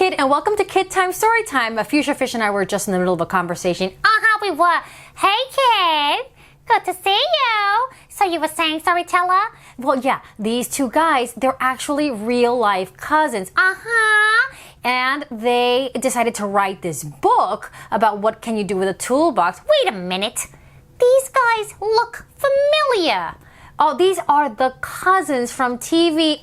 Kid, and welcome to KidTime StoryTime. Fuchsia Fish and I were just in the middle of a conversation. We were. Hey, kid. Good to see you. So you were saying StoryTeller? Well, yeah, these two guys, they're actually real-life cousins. And they decided to write this book about what can you do with a toolbox. Wait a minute. These guys look familiar. Oh, these are the cousins from TV.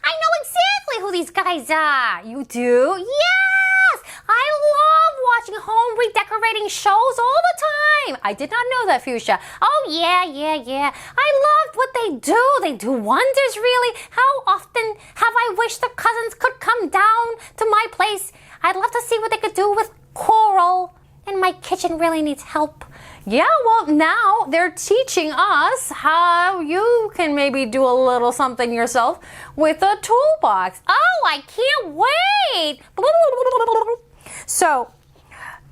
I know exactly who these guys are. You do? Yes! I love watching home redecorating shows all the time. I did not know that, Fuchsia. Oh, yeah. I loved what they do. They do wonders, really. How often have I wished the cousins could come down to my place? I'd love to see what they could do with coral. And my kitchen really needs help. Yeah, well, now they're teaching us how you can maybe do a little something yourself with a toolbox. Oh, I can't wait! So,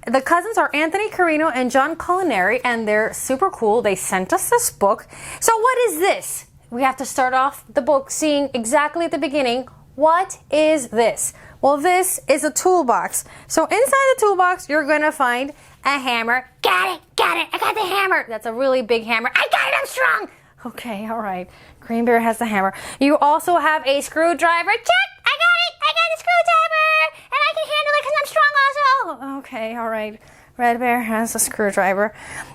the cousins are Anthony Carrino and John Colaneri, and they're super cool. They sent us this book. So what is this? We have to start off the book seeing exactly at the beginning, what is this? Well, this is a toolbox. So inside the toolbox, you're going to find a hammer. Got it. I got the hammer. That's a really big hammer. I got it, I'm strong. Okay, all right. Green Bear has the hammer. You also have a screwdriver. Check, I got a screwdriver. And I can handle it because I'm strong also. Okay, all right. Red Bear has a screwdriver.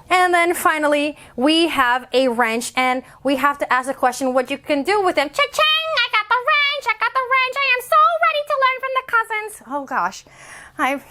And then finally, we have a wrench, and we have to ask the question what you can do with them. Cha-ching! I got the wrench. I am so ready to learn from the cousins. Oh gosh, I'm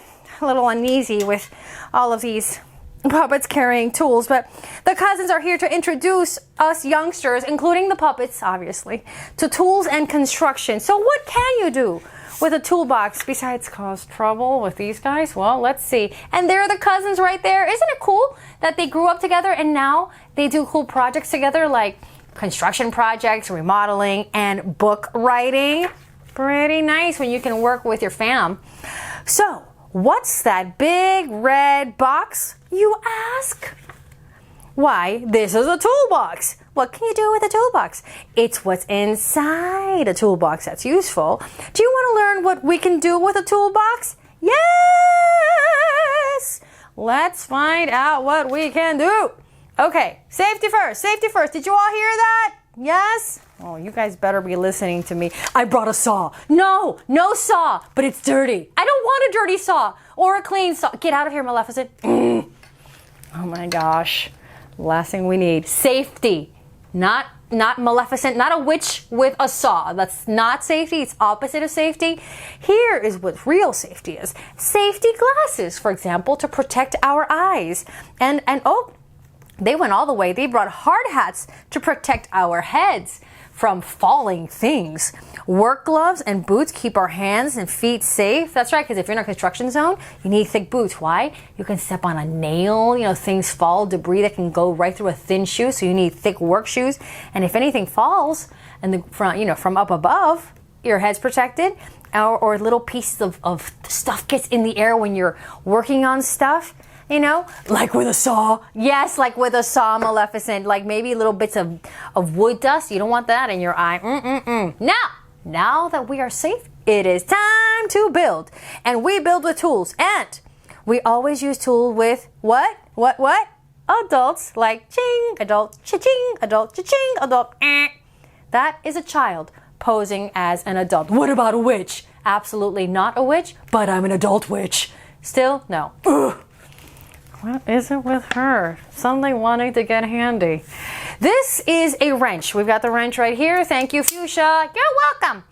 a little uneasy with all of these puppets carrying tools, but the cousins are here to introduce us youngsters, including the puppets, obviously, to tools and construction. So what can you do with a toolbox besides cause trouble with these guys? Well, let's see. And there are the cousins right there. Isn't it cool that they grew up together and now they do cool projects together like construction projects, remodeling, and book writing? Pretty nice when you can work with your fam. So, what's that big red box, you ask? Why, this is a toolbox. What can you do with a toolbox? It's what's inside a toolbox that's useful. Do you want to learn what we can do with a toolbox? Yes! Let's find out what we can do. Okay, safety first. Did you all hear that? Yes? Oh, you guys better be listening to me. I brought a saw. No saw, but it's dirty. I don't want a dirty saw or a clean saw. Get out of here, Maleficent. Oh my gosh. Last thing we need. Safety. Not Maleficent, not a witch with a saw. That's not safety. It's opposite of safety. Here is what real safety is. Safety glasses, for example, to protect our eyes. And oh, they went all the way. They brought hard hats to protect our heads from falling things. Work gloves and boots keep our hands and feet safe. That's right, because if you're in a construction zone, you need thick boots. Why? You can step on a nail, things fall, debris that can go right through a thin shoe, so you need thick work shoes. And if anything falls in the front, from up above, your head's protected, or little pieces of stuff gets in the air when you're working on stuff. Like with a saw. Yes, like with a saw, Maleficent. Like maybe little bits of wood dust. You don't want that in your eye. Now that we are safe, it is time to build. And we build with tools. And we always use tools with what? Adults, like ching, adult, cha-ching, adult, cha-ching, adult, eh. That is a child posing as an adult. What about a witch? Absolutely not a witch, but I'm an adult witch. Still, no. Ugh. What is it with her? Suddenly wanting to get handy. This is a wrench. We've got the wrench right here. Thank you, Fuchsia. You're welcome.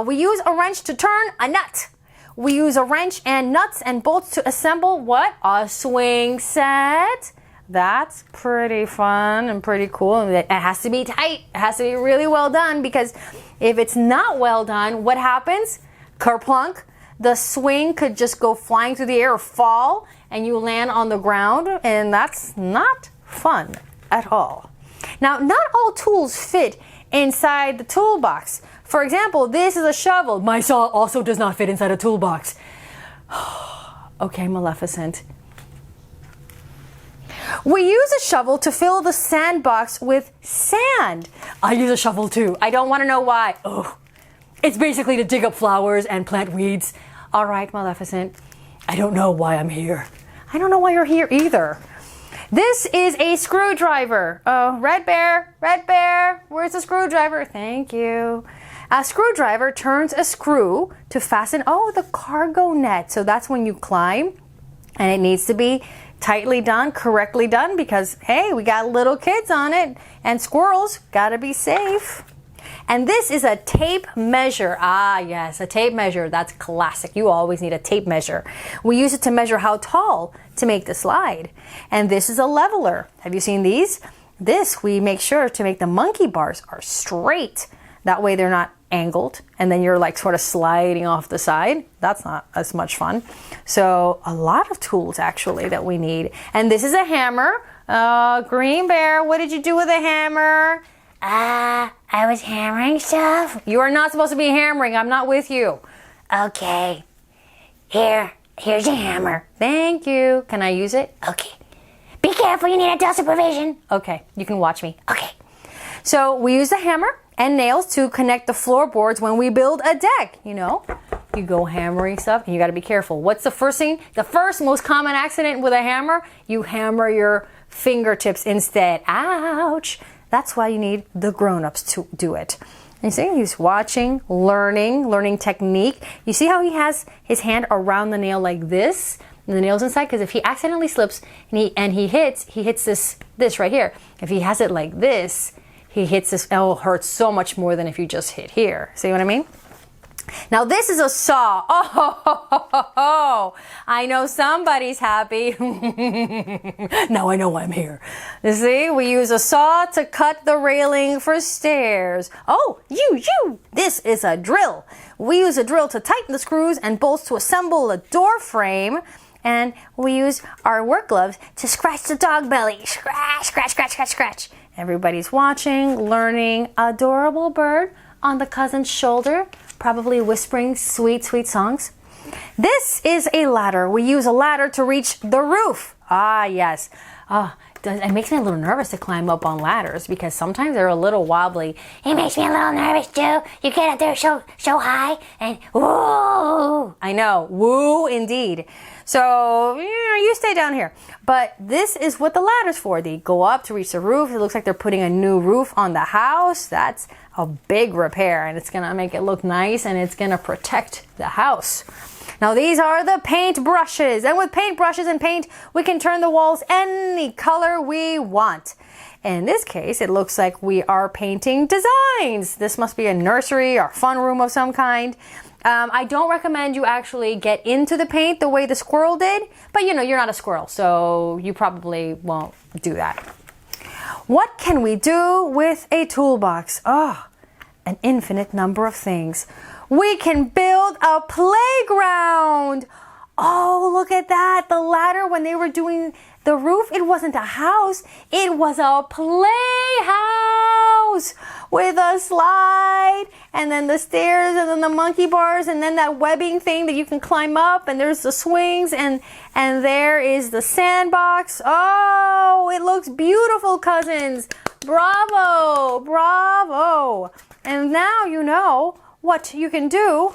We use a wrench to turn a nut. We use a wrench and nuts and bolts to assemble what? A swing set. That's pretty fun and pretty cool. It has to be tight. It has to be really well done, because if it's not well done, what happens? Kerplunk. The swing could just go flying through the air or fall, and you land on the ground, and that's not fun at all. Now, not all tools fit inside the toolbox. For example, this is a shovel. My saw also does not fit inside a toolbox. Okay, Maleficent. We use a shovel to fill the sandbox with sand. I use a shovel too. I don't want to know why. Oh. It's basically to dig up flowers and plant weeds. All right, Maleficent. I don't know why I'm here. I don't know why you're here either. This is a screwdriver. Oh, Red Bear, where's the screwdriver? Thank you. A screwdriver turns a screw to fasten, the cargo net. So that's when you climb, and it needs to be tightly done, correctly done, because hey, we got little kids on it, and squirrels gotta be safe. And this is a tape measure. Ah, yes, a tape measure. That's classic. You always need a tape measure. We use it to measure how tall to make the slide. And this is a leveler. Have you seen these? This, we make sure to make the monkey bars are straight. That way they're not angled, and then you're like sort of sliding off the side. That's not as much fun. So a lot of tools actually that we need. And this is a hammer. Green Bear, what did you do with a hammer? I was hammering stuff. You are not supposed to be hammering. I'm not with you. Okay. Here's a hammer. Thank you. Can I use it? Okay. Be careful, you need adult supervision. Okay, you can watch me. Okay. So we use the hammer and nails to connect the floorboards when we build a deck. You know, you go hammering stuff and you got to be careful. What's the first thing? The first most common accident with a hammer? You hammer your fingertips instead. Ouch. That's why you need the grown-ups to do it. And you see, he's watching, learning technique. You see how he has his hand around the nail like this? And the nail's inside, because if he accidentally slips and he hits this right here. If he has it like this, he hits this, it will hurt so much more than if you just hit here. See what I mean? Now this is a saw. Oh, I know somebody's happy. Now I know why I'm here. You see, we use a saw to cut the railing for stairs. Oh, you. This is a drill. We use a drill to tighten the screws and bolts to assemble a door frame. And we use our work gloves to scratch the dog belly. Scratch. Everybody's watching, learning. Adorable bird on the cousin's shoulder, probably whispering sweet songs. This is a ladder. We use a ladder to reach the roof. Ah, yes. It makes me a little nervous to climb up on ladders because sometimes they're a little wobbly. It makes me a little nervous too. You get up there so high and woo. I know, woo indeed. So, you stay down here. But this is what the ladder's for. They go up to reach the roof. It looks like they're putting a new roof on the house. That's a big repair, and it's gonna make it look nice, and it's gonna protect the house. Now these are the paint brushes, and with paint brushes and paint, we can turn the walls any color we want. In this case, it looks like we are painting designs. This must be a nursery or fun room of some kind. I don't recommend you actually get into the paint the way the squirrel did, but you're not a squirrel, so you probably won't do that. What can we do with a toolbox? An infinite number of things. We can build a playground. Oh, look at that. The ladder, when they were doing the roof, it wasn't a house. It was a playhouse with a slide and then the stairs and then the monkey bars and then that webbing thing that you can climb up, and there's the swings and there is the sandbox. Oh, it looks beautiful, cousins. Bravo. And now you know what you can do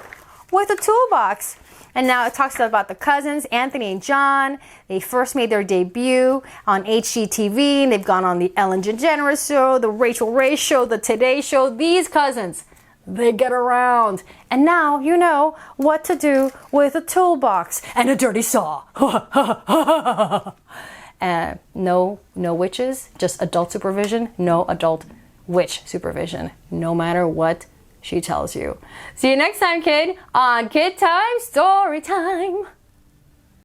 with a toolbox. And now it talks about the cousins, Anthony and John. They first made their debut on HGTV, and they've gone on the Ellen DeGeneres show, the Rachael Ray show, the Today show. These cousins, they get around. And now you know what to do with a toolbox and a dirty saw. No witches, just adult supervision. No adult witch supervision, no matter what she tells you. See you next time, kid, on KidTime StoryTime.